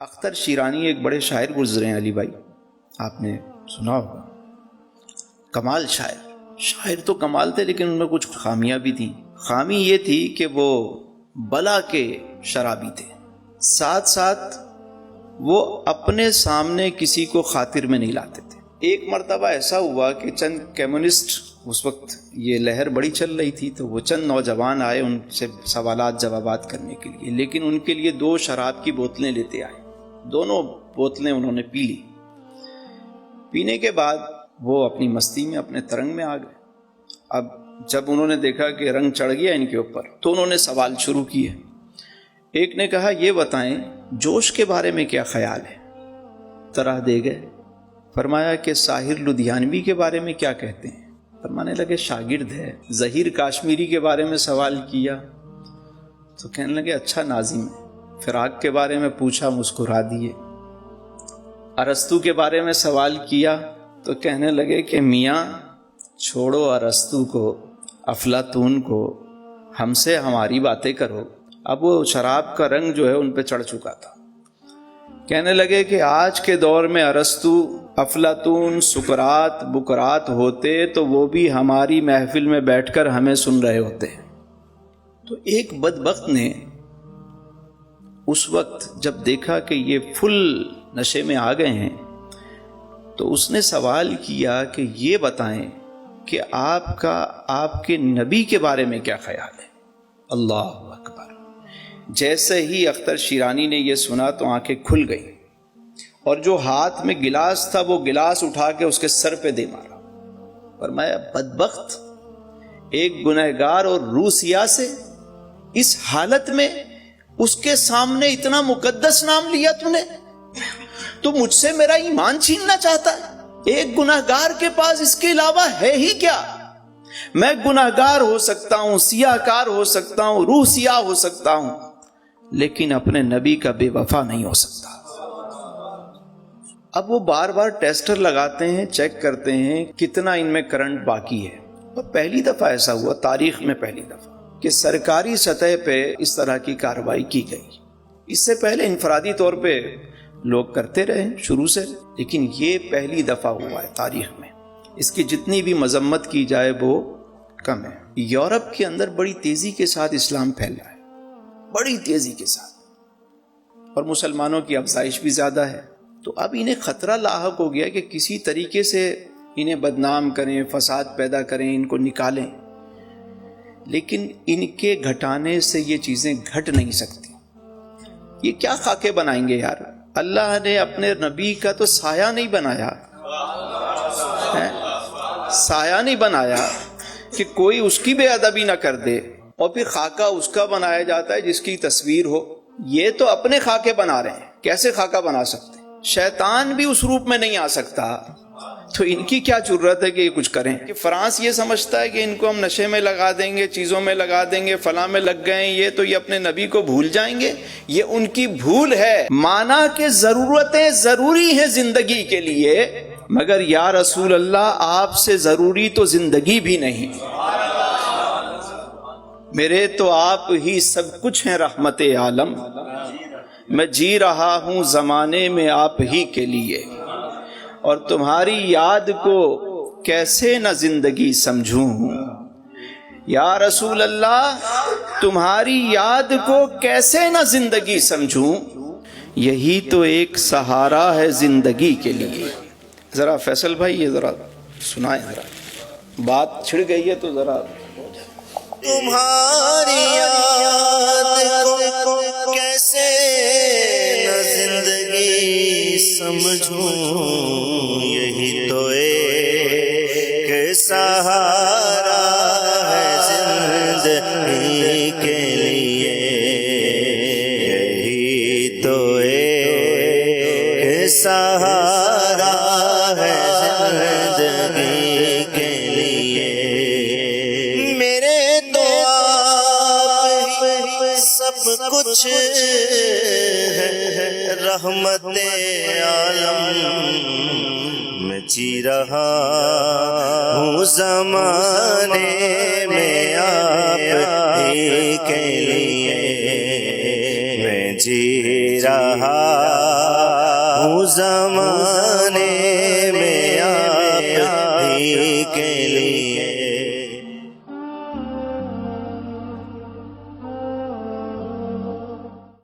اختر شیرانی ایک بڑے شاعر گزرے ہیں علی بھائی، آپ نے سنا ہوگا، کمال شاعر تو کمال تھے، لیکن ان میں کچھ خامیاں بھی تھیں۔ خامی یہ تھی کہ وہ بلا کے شرابی تھے، ساتھ ساتھ وہ اپنے سامنے کسی کو خاطر میں نہیں لاتے تھے۔ ایک مرتبہ ایسا ہوا کہ چند کمیونسٹ، اس وقت یہ لہر بڑی چل رہی تھی، تو وہ چند نوجوان آئے ان سے سوالات جوابات کرنے کے لیے، لیکن ان کے لیے 2 شراب کی بوتلیں لیتے آئے۔ دونوں بوتلیں انہوں نے پی لی۔ پینے کے بعد وہ اپنی مستی میں، اپنے ترنگ میں آ گئے۔ اب جب انہوں نے دیکھا کہ رنگ چڑھ گیا ان کے اوپر، تو انہوں نے سوال شروع کیے۔ ایک نے کہا، یہ بتائیں جوش کے بارے میں کیا خیال ہے؟ طرح دے گئے۔ فرمایا کہ ساحر لدھیانوی کے بارے میں کیا کہتے ہیں؟ فرمانے لگے شاگرد ہے۔ ظہیر کاشمیری کے بارے میں سوال کیا تو کہنے لگے اچھا ناظم ہے۔ فراق کے بارے میں پوچھا، مسکرا دیے۔ ارسطو کے بارے میں سوال کیا تو کہنے لگے کہ میاں چھوڑو ارسطو کو، افلاطون کو، ہم سے ہماری باتیں کرو۔ اب وہ شراب کا رنگ جو ہے ان پہ چڑھ چکا تھا۔ کہنے لگے کہ آج کے دور میں ارسطو، افلاطون، سقراط، بقراط ہوتے تو وہ بھی ہماری محفل میں بیٹھ کر ہمیں سن رہے ہوتے۔ تو ایک بدبخت نے اس وقت جب دیکھا کہ یہ فل نشے میں آ گئے ہیں، تو اس نے سوال کیا کہ یہ بتائیں کہ آپ کے نبی کے بارے میں کیا خیال ہے؟ اللہ اکبر! جیسے ہی اختر شیرانی نے یہ سنا تو آنکھیں کھل گئیں، اور جو ہاتھ میں گلاس تھا وہ گلاس اٹھا کے اس کے سر پہ دے مارا۔ فرمایا بدبخت، ایک گنہگار اور روسیا سے اس حالت میں اس کے سامنے اتنا مقدس نام لیا تو مجھ سے میرا ایمان چھیننا چاہتا ہے؟ ایک گنہگار کے پاس اس کے علاوہ ہے ہی کیا؟ میں گنہگار ہو سکتا ہوں، سیاہ کار ہو سکتا ہوں، روح سیاہ ہو سکتا ہوں، لیکن اپنے نبی کا بے وفا نہیں ہو سکتا۔ اب وہ بار بار ٹیسٹر لگاتے ہیں، چیک کرتے ہیں کتنا ان میں کرنٹ باقی ہے۔ اور پہلی دفعہ ایسا ہوا، تاریخ میں پہلی دفعہ، کہ سرکاری سطح پہ اس طرح کی کارروائی کی گئی۔ اس سے پہلے انفرادی طور پہ لوگ کرتے رہے شروع سے، لیکن یہ پہلی دفعہ ہوا ہے تاریخ میں۔ اس کی جتنی بھی مذمت کی جائے وہ کم ہے۔ یورپ کے اندر بڑی تیزی کے ساتھ اسلام پھیل رہا ہے، بڑی تیزی کے ساتھ، اور مسلمانوں کی افزائش بھی زیادہ ہے۔ تو اب انہیں خطرہ لاحق ہو گیا کہ کسی طریقے سے انہیں بدنام کریں، فساد پیدا کریں، ان کو نکالیں، لیکن ان کے گھٹانے سے یہ چیزیں گھٹ نہیں سکتی۔ یہ کیا خاکے بنائیں گے یار؟ اللہ نے اپنے نبی کا تو سایہ نہیں بنایا، سایہ نہیں بنایا کہ کوئی اس کی بے ادبی نہ کر دے، اور پھر خاکہ اس کا بنایا جاتا ہے جس کی تصویر ہو۔ یہ تو اپنے خاکے بنا رہے ہیں، کیسے خاکہ بنا سکتے؟ شیطان بھی اس روپ میں نہیں آ سکتا، تو ان کی کیا ضرورت ہے کہ یہ کچھ کریں؟ کہ فرانس یہ سمجھتا ہے کہ ان کو ہم نشے میں لگا دیں گے، چیزوں میں لگا دیں گے، فلاں میں لگ گئے یہ تو یہ اپنے نبی کو بھول جائیں گے۔ یہ ان کی بھول ہے۔ مانا کہ ضرورتیں ضروری ہیں زندگی کے لیے، مگر یا رسول اللہ آپ سے ضروری تو زندگی بھی نہیں۔ میرے تو آپ ہی سب کچھ ہیں رحمت عالم، میں جی رہا ہوں زمانے میں آپ ہی کے لیے، اور تمہاری یاد کو کیسے نہ زندگی سمجھوں۔ یا رسول اللہ تمہاری یاد کو کیسے نہ زندگی سمجھوں، یہی تو ایک سہارا ہے زندگی کے لیے۔ ذرا فیصل بھائی یہ ذرا سنائیں، ذرا بات چھڑ گئی ہے تو ذرا۔ تمہاری یاد کو کیسے نہ زندگی سمجھوں، یہی تو ایک سہارا ہے زندگی کے لیے، یہی تو ایک سہارا ہے زندگی کے لیے۔ میرے تو آپ ہی سب کچھ ہے رحمت عالم، میں جی رہا ہوں زمانے میں آپ ہی کے لیے، میں جی رہا زمانے میں آپ ہی کے لیے